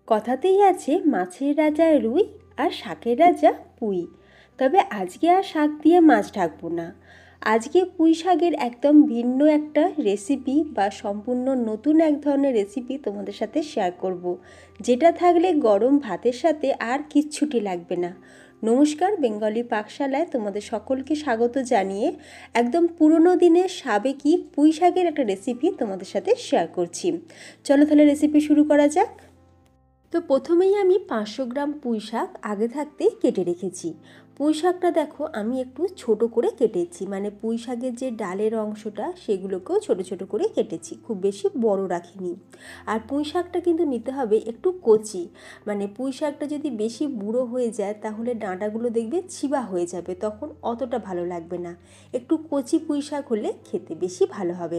কথাতেই আছে মাছের রাজা রুই আর শাকের রাজা পুঁই। তবে আজকে আর শাক দিয়ে মাছ ঢাকবো না। আজকে পুঁই শাকের একদম ভিন্ন একটা রেসিপি বা সম্পূর্ণ নতুন এক ধরনের রেসিপি তোমাদের সাথে শেয়ার করব, যেটা থাকলে গরম ভাতের সাথে আর কিচ্ছুটি লাগবে না। নমস্কার, বেঙ্গলি পাকশালায় তোমাদের সকলকে স্বাগত জানিয়ে একদম পুরনো দিনের সাবেকি পুঁই শাকের একটা রেসিপি তোমাদের সাথে শেয়ার করছি। চলো তাহলে রেসিপি শুরু করা যাক। তো প্রথমেই আমি 500 গ্রাম পুঁই শাক আগে থাকতেই কেটে রেখেছি। পুঁই শাকটা দেখো আমি একটু ছোট করে কেটেছি, মানে পুঁই শাকের যে ডালের অংশটা সেগুলোকেও ছোট ছোট করে কেটেছি, খুব বেশি বড় রাখিনি। আর পুঁই শাকটা কিন্তু নিতে হবে একটু কচি, মানে পুঁই শাকটা যদি বেশি বুড়ো হয়ে যায় তাহলে ডাঁটাগুলো দেখবে চিবা হয়ে যাবে, তখন অতটা ভালো লাগবে না। একটু কচি পুঁই শাক হলে খেতে বেশি ভালো হবে।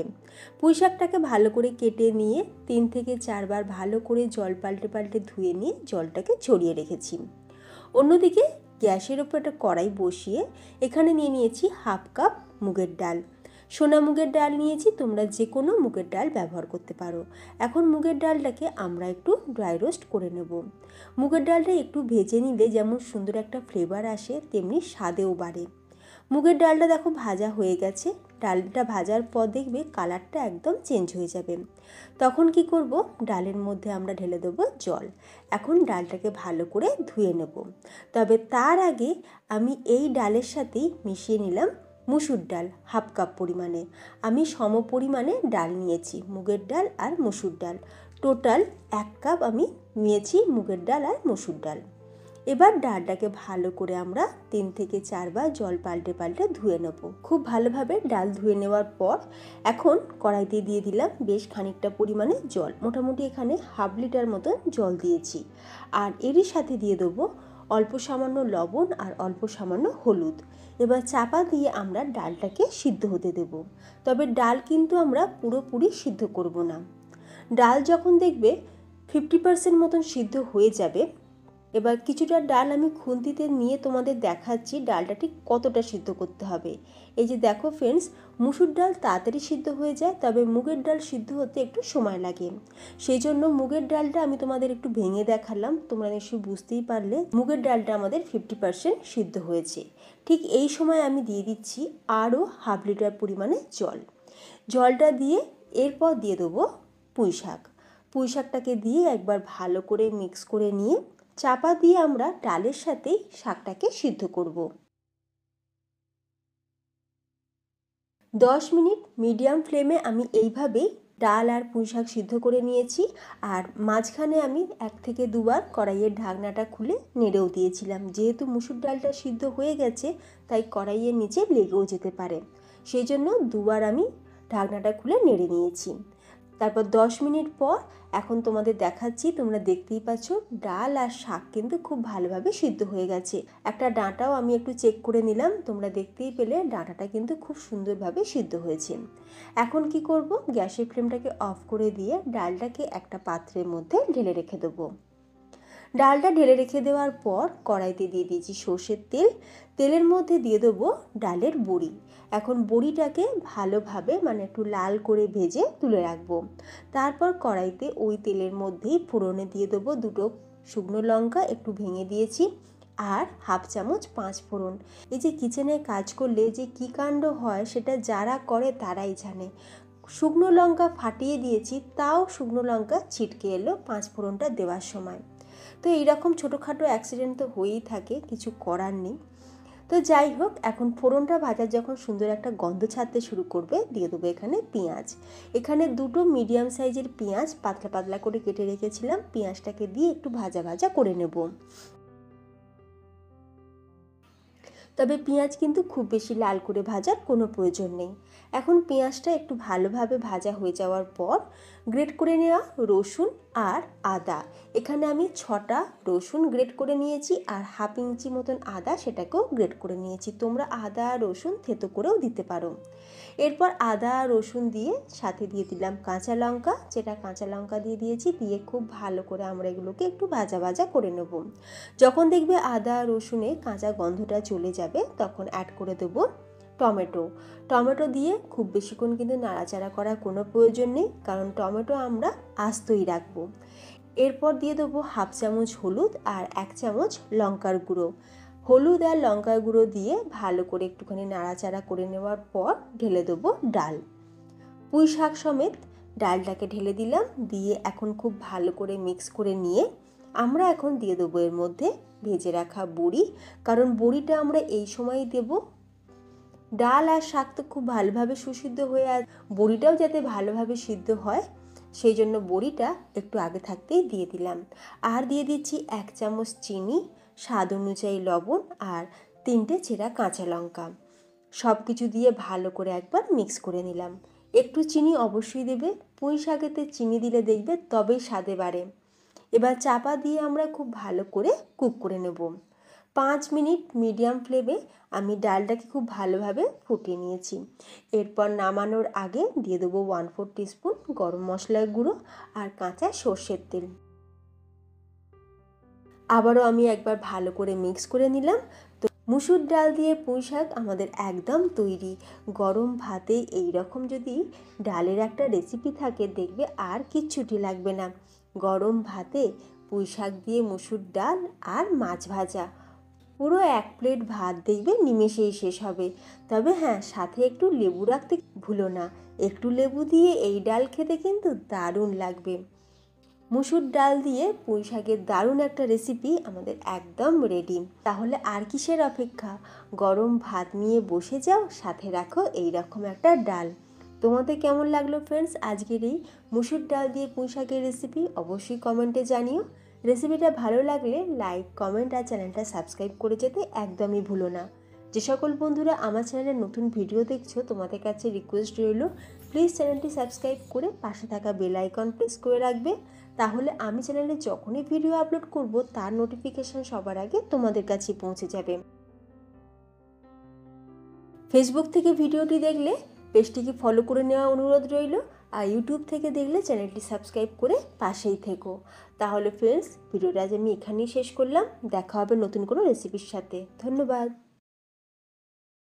পুঁই শাকটাকে ভালো করে কেটে নিয়ে 3 থেকে 4 বার ভালো করে জল পাল্টে পাল্টে ধুয়ে নিয়ে জলটাকে ঝরিয়ে রেখেছি। অন্যদিকে গ্যাসের ওপর একটা কড়াই বসিয়ে এখানে নিয়ে নিয়েছি হাফ কাপ মুগের ডাল। সোনা মুগের ডাল নিয়েছি, তোমরা যে কোনো মুগের ডাল ব্যবহার করতে পারো। এখন মুগের ডালটাকে আমরা একটু ড্রাই রোস্ট করে নেব। মুগের ডালটা একটু ভেজে নিলে যেমন সুন্দর একটা ফ্লেভার আসে, তেমনি স্বাদেও বাড়ে। মুগের ডালটা দেখো ভাজা হয়ে গেছে। ডালটা ভাজার পর দেখবে কালারটা একদম চেঞ্জ হয়ে যাবে। তখন কি করব, ডালের মধ্যে আমরা ঢেলে দেবো জল। এখন ডালটাকে ভালো করে ধুয়ে নেব। তবে তার আগে আমি এই ডালের সাথেই মিশিয়ে নিলাম মুসুর ডাল হাফ কাপ পরিমাণে। আমি সম পরিমাণে ডাল নিয়েছি, মুগের ডাল আর মসুর ডাল। টোটাল 1 কাপ আমি নিয়েছি মুগের ডাল আর মসুর ডাল। এবার ডালটাকে ভালো করে আমরা 3 থেকে 4 বার জল পাল্টে পাল্টে ধুয়ে নেব। খুব ভালোভাবে ডাল ধুয়ে নেওয়ার পর এখন কড়াইতে দিয়ে দিলাম বেশ খানিকটা পরিমাণে জল, মোটামুটি এখানে হাফ লিটার মতন জল দিয়েছি। আর এরই সাথে দিয়ে দেবো অল্প সামান্য লবণ আর অল্প সামান্য হলুদ। এবার চাপা দিয়ে আমরা ডালটাকে সিদ্ধ হতে দেব। তবে ডাল কিন্তু আমরা পুরোপুরি সিদ্ধ করব না। ডাল যখন দেখবে 50% মতন সিদ্ধ হয়ে যাবে, এবার কিছুটা ডাল আমি খুন্তিতে নিয়ে তোমাদের দেখাচ্ছি ডালটা ঠিক কতটা সিদ্ধ করতে হবে। এই যে দেখো ফ্রেন্ডস, মুসুর ডাল তাড়াতাড়ি সিদ্ধ হয়ে যায়, তবে মুগের ডাল সিদ্ধ হতে একটু সময় লাগে। সেই জন্য মুগের ডালটা আমি তোমাদের একটু ভেঙে দেখালাম, তোমরা নিশ্চয়ই বুঝতেই পারলে মুগের ডালটা আমাদের 50% সিদ্ধ হয়েছে। ঠিক এই সময় আমি দিয়ে দিচ্ছি আরও হাফ লিটার পরিমাণে জল। জলটা দিয়ে এরপর দিয়ে দেবো পুঁই শাক। পুঁই শাকটাকে দিয়ে একবার ভালো করে মিক্স করে নিয়ে চাপা দিয়ে আমরা ডালের সাথেই শাকটাকে সিদ্ধ করব। 10 মিনিট মিডিয়াম ফ্লেমে আমি এইভাবেই ডাল আর পুঁই শাক সিদ্ধ করে নিয়েছি। আর মাঝখানে আমি 1 থেকে 2 বার কড়াইয়ের ঢাকনাটা খুলে নেড়েও দিয়েছিলাম, যেহেতু মুসুর ডালটা সিদ্ধ হয়ে গেছে তাই কড়াইয়ের নিচে লেগেও যেতে পারে, সেই জন্য 2 বার আমি ঢাকনাটা খুলে নেড়ে নিয়েছি। তারপর 10 মিনিট পর এখন তোমাদের দেখাচ্ছি, তোমরা দেখতেই পাচ্ছ ডাল আর শাক কিন্তু খুব ভালোভাবে সিদ্ধ হয়ে গেছে। একটা ডাঁটাও আমি একটু চেক করে নিলাম, তোমরা দেখতেই পেলে ডাঁটাটা কিন্তু খুব সুন্দরভাবে সিদ্ধ হয়েছে। এখন কি করব, গ্যাসের ফ্লেমটাকে অফ করে দিয়ে ডালটাকে একটা পাত্রের মধ্যে ঢেলে রেখে দেবো। ডালটা ঢেলে রেখে দেওয়ার পর কড়াইতে দিয়ে দিয়েছি সর্ষের তেল। তেলের মধ্যে দিয়ে দেবো ডালের বড়ি। এখন বড়িটাকে ভালোভাবে মানে একটু লাল করে ভেজে তুলে রাখবো। তারপর কড়াইতে ওই তেলের মধ্যেই ফোড়নে দিয়ে দেবো 2টো শুকনো লঙ্কা একটু ভেঙে দিয়েছি, আর হাফ চামচ 5 ফোড়ন। এই যে কিচেনে কাজ করলে যে কী কাণ্ড হয় সেটা যারা করে তারাই জানে। শুকনো লঙ্কা ফাটিয়ে দিয়েছি, তাও শুকনো লঙ্কা ছিটকে এলো 5 ফোড়নটা দেওয়ার সময়। তো এইরকম ছোটোখাটো অ্যাক্সিডেন্ট তো হয়েই থাকে, কিছু করার নেই। তো যাই হোক, এখন ফোড়নটা ভাজার যখন সুন্দর একটা গন্ধ ছাড়তে শুরু করবে দিয়ে দেবো এখানে পেঁয়াজ। এখানে 2টো মিডিয়াম সাইজের পেঁয়াজ পাতলা পাতলা করে কেটে রেখেছিলাম, পেঁয়াজটাকে দিয়ে একটু ভাজা ভাজা করে নেব। তবে পেঁয়াজ কিন্তু খুব বেশি লাল করে ভাজার কোনো প্রয়োজন নেই। এখন পেঁয়াজটা একটু ভালোভাবে ভাজা হয়ে যাওয়ার পর গ্রেট করে নেওয়া রসুন আর আদা, এখানে আমি 6টা রসুন গ্রেট করে নিয়েছি, আর হাফ ইঞ্চি মতন আদা সেটাকেও গ্রেট করে নিয়েছি। তোমরা আদা আর রসুন থেতো করেও দিতে পারো। এরপর আদা রসুন দিয়ে সাথে দিয়ে দিলাম কাঁচা লঙ্কা, যেটা কাঁচা লঙ্কা দিয়ে দিয়েছি, দিয়ে খুব ভালো করে আমরা এগুলোকে একটু ভাজা ভাজা করে নেব। যখন দেখবে আদা রসুনে কাঁচা গন্ধটা চলে যাবে তখন অ্যাড করে দেবো টমেটো। টমেটো দিয়ে খুব বেশিক্ষণ কিন্তু নাড়াচাড়া করার কোনো প্রয়োজন নেই, কারণ টমেটো আমরা আস্তই রাখবো। এরপর দিয়ে দেবো হাফ চামচ হলুদ আর 1 চামচ লঙ্কার গুঁড়ো। হলুদ আর লঙ্কার গুঁড়ো দিয়ে ভালো করে একটুখানি নাড়াচাড়া করে নেওয়ার পর ঢেলে দেবো ডাল। পুঁই শাক সমেত ডালটাকে ঢেলে দিলাম, দিয়ে এখন খুব ভালো করে মিক্স করে নিয়ে আমরা এখন দিয়ে দেবো এর মধ্যে ভেজে রাখা বড়ি, কারণ বড়িটা আমরা এই সময়ই দেব। ডাল আর শাক তো খুব ভালোভাবে সুসিদ্ধ হয়ে, আর বড়িটাও যাতে ভালোভাবে সিদ্ধ হয় সেই জন্য বড়িটা একটু আগে থাকতেই দিয়ে দিলাম। আর দিয়ে দিচ্ছি 1 চামচ চিনি, স্বাদ অনুযায়ী লবণ আর 3টে চেরা কাঁচা লঙ্কা। সব কিছু দিয়ে ভালো করে একবার মিক্স করে নিলাম। একটু চিনি অবশ্যই দেবে, পুঁই শাকেতে চিনি দিলে দেখবে তবেই স্বাদে বাড়ে। এবার চাপা দিয়ে আমরা খুব ভালো করে কুক করে নেব। 5 মিনিট মিডিয়াম ফ্লেমে আমি ডালটাকে খুব ভালোভাবে ফুটিয়ে নিয়েছি। এরপর নামানোর আগে দিয়ে দেবো 1/4 টিস্পুন গরম মশলার গুঁড়ো আর কাঁচা সর্ষের তেল। আবারও আমি একবার ভালো করে মিক্স করে নিলাম। তো মুসুর ডাল দিয়ে পুঁই শাক আমাদের একদম তৈরি। গরম ভাতে এই রকম যদি ডালের একটা রেসিপি থাকে দেখবে আর কিচ্ছুটি লাগবে না। গরম ভাতে পুঁই শাক দিয়ে মুসুর ডাল আর মাছ ভাজা, পুরো 1 প্লেট ভাত দেখবে নিমেষেই শেষ হবে। তবে হ্যাঁ, সাথে একটু লেবু রাখতে ভুলো না, একটু লেবু দিয়ে এই ডাল খেতে কিন্তু দারুণ লাগবে। মুসুর ডাল দিয়ে পুঁই শাকের দারুণ একটা রেসিপি আমাদের একদম রেডি। তাহলে আর কিসের অপেক্ষা, গরম ভাত নিয়ে বসে যাও, সাথে রাখো এই রকম একটা ডাল। তোমাদের কেমন লাগলো ফ্রেন্ডস আজকের এই মুসুর ডাল দিয়ে পুঁই শাকের রেসিপি? অবশ্যই কমেন্টে জানিও। রেসিপিটা ভালো লাগলে লাইক, কমেন্ট আর চ্যানেলটা সাবস্ক্রাইব করে যেতে একদমই ভুলো না। যে সকল বন্ধুরা আমার চ্যানেলে নতুন ভিডিও দেখছো তোমাদের কাছে রিকোয়েস্ট রইল, প্লিজ চ্যানেলটি সাবস্ক্রাইব করে পাশে থাকা বেল আইকন প্রেস করে রাখবে। তাহলে আমি চ্যানেলে যখনই ভিডিও আপলোড করব তার নোটিফিকেশান সবার আগে তোমাদের কাছে পৌঁছে যাবে। ফেসবুক থেকে ভিডিওটি দেখলে পেজটিকে ফলো করে নেওয়া অনুরোধ রইল, আর ইউটিউব থেকে দেখলে চ্যানেলটি সাবস্ক্রাইব করে পাশেই থেকো। তাহলে ফ্রেন্ডস, ভিডিওটা আজ আমি এখানেই শেষ করলাম। দেখা হবে নতুন কোনো রেসিপির সাথে। ধন্যবাদ।